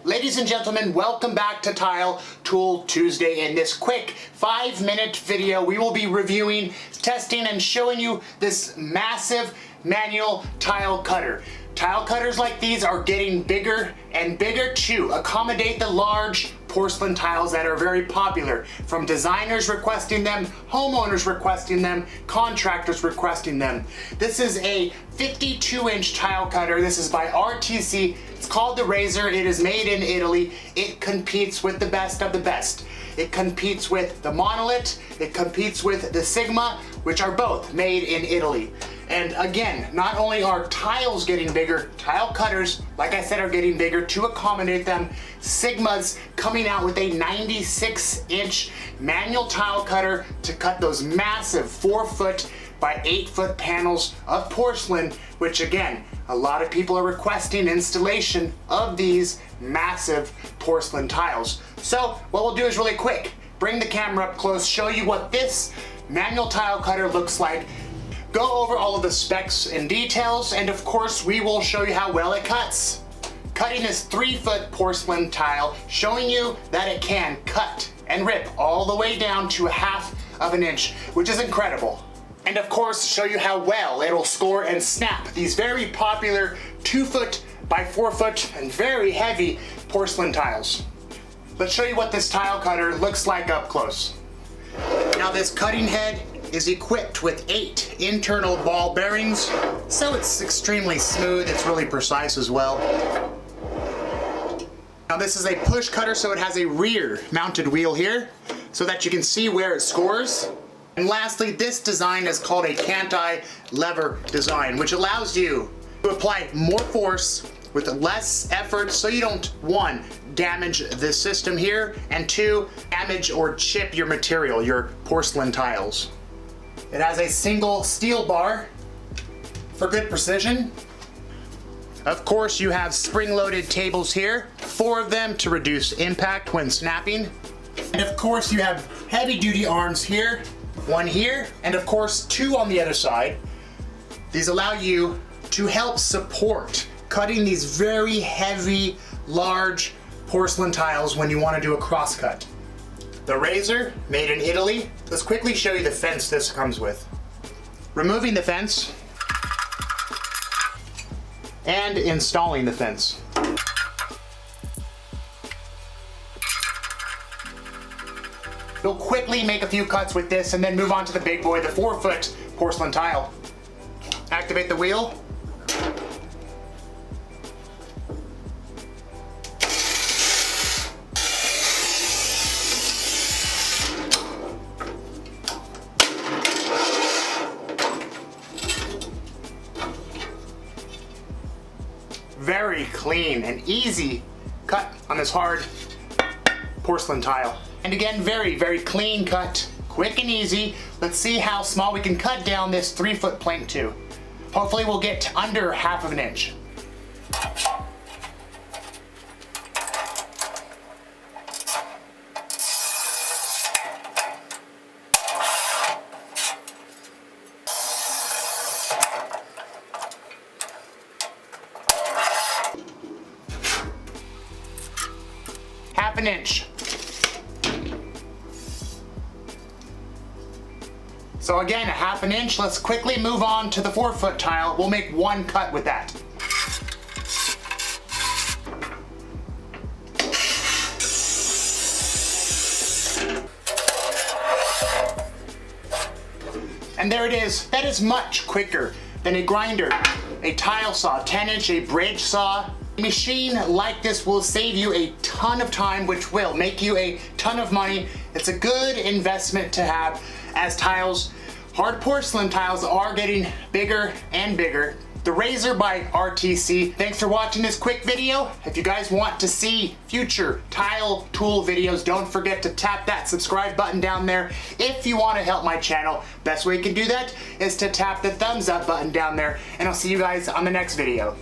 Ladies and gentlemen, welcome back to Tile Tool Tuesday. In this quick 5-minute video, we will be reviewing, testing, and showing you this massive manual tile cutter. Tile cutters like these are getting bigger and bigger to accommodate the large porcelain tiles that are very popular, from designers requesting them, homeowners requesting them, contractors requesting them. This is a 52-inch tile cutter. This is by RTC. It's called the Razor. It is made in Italy. It competes with the best of the best. It competes with the Monolith. It competes with the Sigma, which are both made in Italy. And again, not only are tiles getting bigger, tile cutters, like I said, are getting bigger to accommodate them. Sigma's coming out with a 96-inch manual tile cutter to cut those massive 4-foot by 8-foot panels of porcelain, which again, a lot of people are requesting installation of these massive porcelain tiles. So what we'll do is really quick, bring the camera up close, show you what this manual tile cutter looks like, go over all of the specs and details, and of course we will show you how well it cuts. Cutting this 3-foot porcelain tile, showing you that it can cut and rip all the way down to 1/2 inch, which is incredible. And of course, show you how well it'll score and snap these very popular 2-foot by 4-foot and very heavy porcelain tiles. Let's show you what this tile cutter looks like up close. Now this cutting head is equipped with 8 internal ball bearings, so it's extremely smooth. It's really precise as well. Now this is a push cutter, so it has a rear mounted wheel here so that you can see where it scores. And lastly, this design is called a cantilever design, which allows you to apply more force with less effort, so you don't, 1, damage the system here, and 2, damage or chip your material, your porcelain tiles. It has a single steel bar for good precision. Of course, you have spring-loaded tables here, 4 of them to reduce impact when snapping. And of course, you have heavy-duty arms here, 1 here, and of course 2 on the other side. These allow you to help support cutting these very heavy, large porcelain tiles when you want to do a crosscut. The Razor, made in Italy. Let's quickly show you the fence this comes with. Removing the fence and installing the fence. You'll quickly make a few cuts with this and then move on to the big boy, the 4-foot porcelain tile. Activate the wheel. Very clean and easy cut on this hard porcelain tile. And again, very, very clean cut, quick and easy. Let's see how small we can cut down this 3-foot plank to. Hopefully we'll get under 1/2 inch. Half an inch. So again, 1/2 inch. Let's quickly move on to the 4-foot tile. We'll make 1 cut with that. And there it is. That is much quicker than a grinder, a tile saw, 10-inch, a bridge saw. A machine like this will save you a ton of time, which will make you a ton of money. It's a good investment to have, as tiles, hard porcelain tiles, are getting bigger and bigger. The Razor by RTC. Thanks for watching this quick video. If you guys want to see future tile tool videos, don't forget to tap that subscribe button down there. If you want to help my channel, best way you can do that is to tap the thumbs up button down there, and I'll see you guys on the next video.